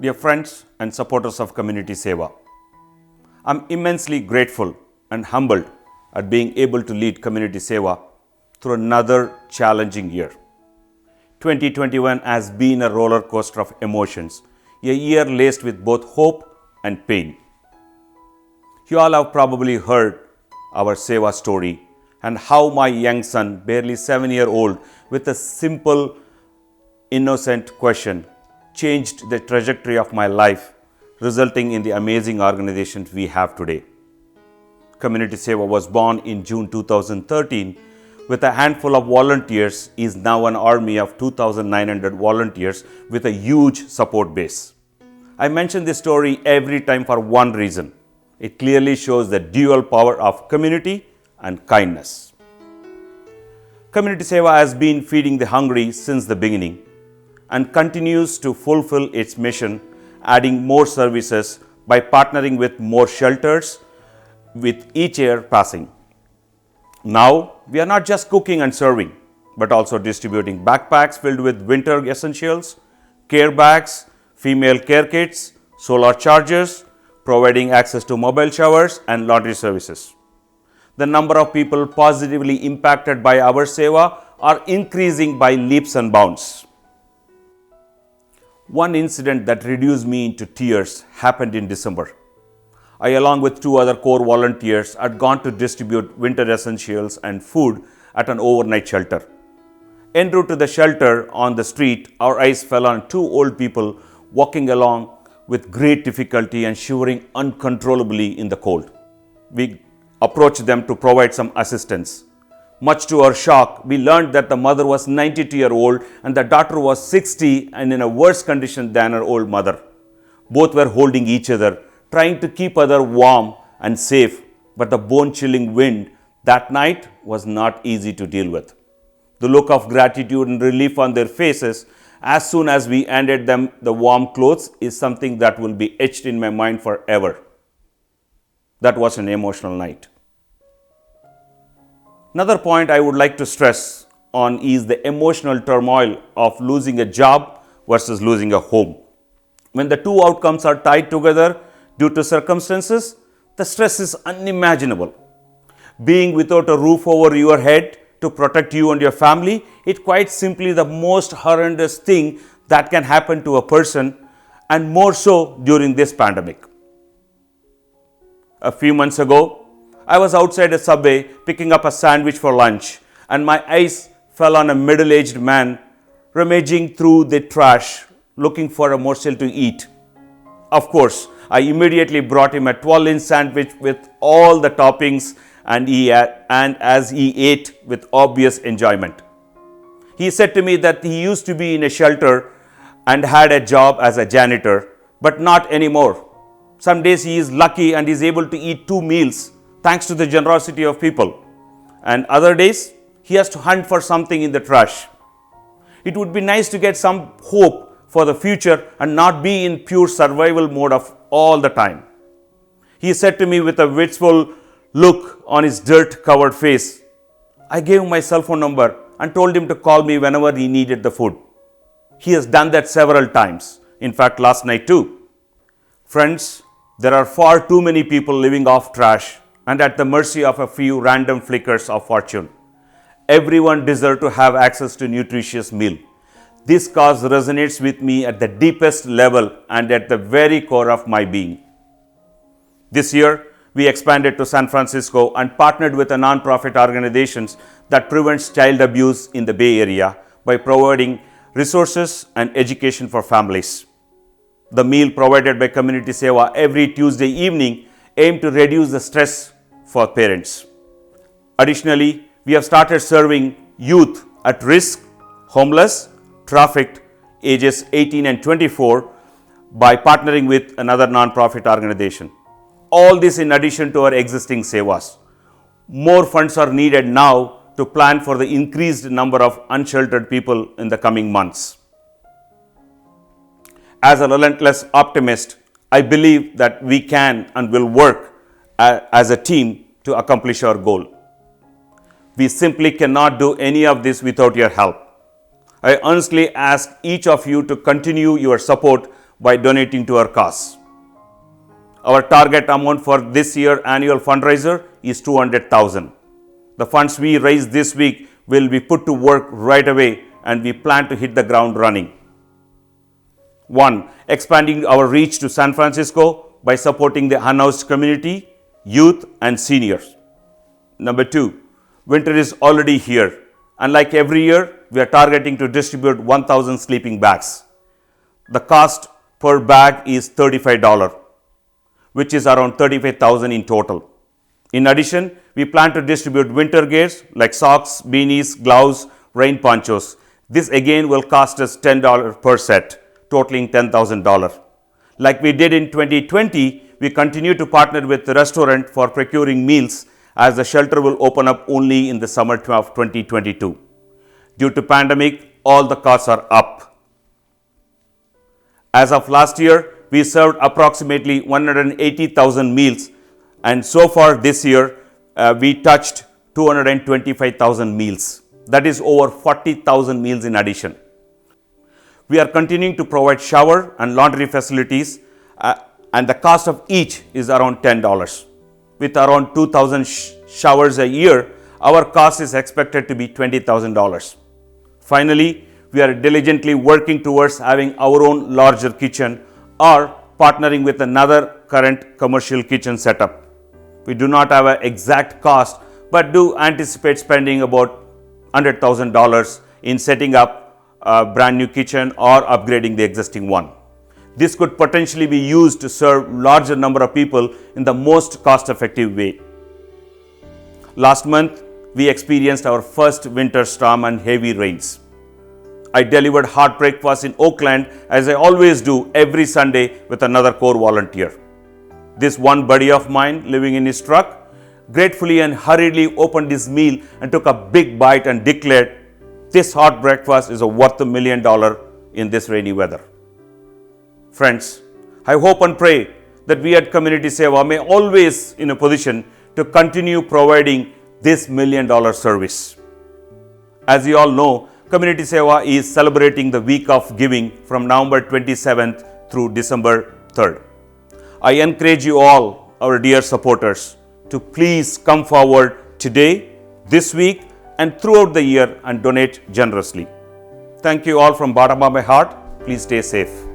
Dear friends and supporters of Community Seva, I'm immensely grateful and humbled at being able to lead Community Seva through another challenging year. 2021 has been a roller coaster of emotions, a year laced with both hope and pain. You all have probably heard our Seva story and how my young son, barely 7-year-old, with a simple, innocent question, changed the trajectory of my life, resulting in the amazing organization we have today. Community Seva was born in June 2013 with a handful of volunteers, is now an army of 2,900 volunteers with a huge support base. I mention this story every time for one reason. It clearly shows the dual power of community and kindness. Community Seva has been feeding the hungry since the beginning and continues to fulfill its mission, adding more services by partnering with more shelters with each year passing. Now, we are not just cooking and serving, but also distributing backpacks filled with winter essentials, care bags, female care kits, solar chargers, providing access to mobile showers and laundry services. The number of people positively impacted by our Seva are increasing by leaps and bounds. One incident that reduced me into tears happened in December. I, along with 2 other core volunteers, had gone to distribute winter essentials and food at an overnight shelter. En route to the shelter on the street, our eyes fell on 2 old people walking along with great difficulty and shivering uncontrollably in the cold. We approached them to provide some assistance. Much to our shock, we learned that the mother was 92-year-old and the daughter was 60 and in a worse condition than her old mother. Both were holding each other, trying to keep other warm and safe, but the bone-chilling wind that night was not easy to deal with. The look of gratitude and relief on their faces as soon as we handed them the warm clothes is something that will be etched in my mind forever. That was an emotional night. Another point I would like to stress on is the emotional turmoil of losing a job versus losing a home. When the two outcomes are tied together due to circumstances, the stress is unimaginable. Being without a roof over your head to protect you and your family, it's quite simply the most horrendous thing that can happen to a person, and more so during this pandemic. A few months ago, I was outside a Subway picking up a sandwich for lunch, and my eyes fell on a middle-aged man rummaging through the trash looking for a morsel to eat. Of course, I immediately brought him a 12-inch sandwich with all the toppings, and as he ate with obvious enjoyment. He said to me that he used to be in a shelter and had a job as a janitor, but not anymore. Some days he is lucky and is able to eat 2 meals thanks to the generosity of people. And other days, he has to hunt for something in the trash. It would be nice to get some hope for the future and not be in pure survival mode of all the time. He said to me with a wistful look on his dirt-covered face. I gave him my cell phone number and told him to call me whenever he needed the food. He has done that several times, in fact last night too. Friends, there are far too many people living off trash and at the mercy of a few random flickers of fortune. Everyone deserves to have access to nutritious meal. This cause resonates with me at the deepest level and at the very core of my being. This year, we expanded to San Francisco and partnered with a non-profit organizations that prevents child abuse in the Bay Area by providing resources and education for families. The meal provided by Community Seva every Tuesday evening aim to reduce the stress for parents. Additionally, we have started serving youth at risk, homeless, trafficked, ages 18 and 24 by partnering with another non-profit organization. All this in addition to our existing Sevas. More funds are needed now to plan for the increased number of unsheltered people in the coming months. As a relentless optimist, I believe that we can and will work as a team to accomplish our goal. We simply cannot do any of this without your help. I earnestly ask each of you to continue your support by donating to our cause. Our target amount for this year annual fundraiser is 200,000. The funds we raise this week will be put to work right away, and we plan to hit the ground running. 1. Expanding our reach to San Francisco by supporting the unhoused community, youth and seniors. Number 2. Winter is already here, and like every year, we are targeting to distribute 1,000 sleeping bags. The cost per bag is $35, which is around $35,000 in total. In addition, we plan to distribute winter gears like socks, beanies, gloves, rain ponchos. This again will cost us $10 per set, totaling $10,000. Like we did in 2020, we continue to partner with the restaurant for procuring meals, as the shelter will open up only in the summer of 2022. Due to pandemic, all the costs are up. As of last year, we served approximately 180,000 meals, and so far this year, we touched 225,000 meals. That is over 40,000 meals in addition. We are continuing to provide shower and laundry facilities, and the cost of each is around $10. With around 2,000 showers a year, our cost is expected to be $20,000. Finally, we are diligently working towards having our own larger kitchen or partnering with another current commercial kitchen setup. We do not have an exact cost, but do anticipate spending about $100,000 in setting up a brand new kitchen or upgrading the existing one. This could potentially be used to serve larger number of people in the most cost-effective way. Last month, we experienced our first winter storm and heavy rains. I delivered hot breakfast in Oakland, as I always do every Sunday with another core volunteer. This one buddy of mine living in his truck gratefully and hurriedly opened his meal and took a big bite and declared, "This hot breakfast is worth $1 million in this rainy weather." Friends, I hope and pray that we at Community Seva may always in a position to continue providing this $1 million service. As you all know, Community Seva is celebrating the week of giving from November 27th through December 3rd. I encourage you all, our dear supporters, to please come forward today, this week, and throughout the year and donate generously. Thank you all from bottom of my heart. Please stay safe.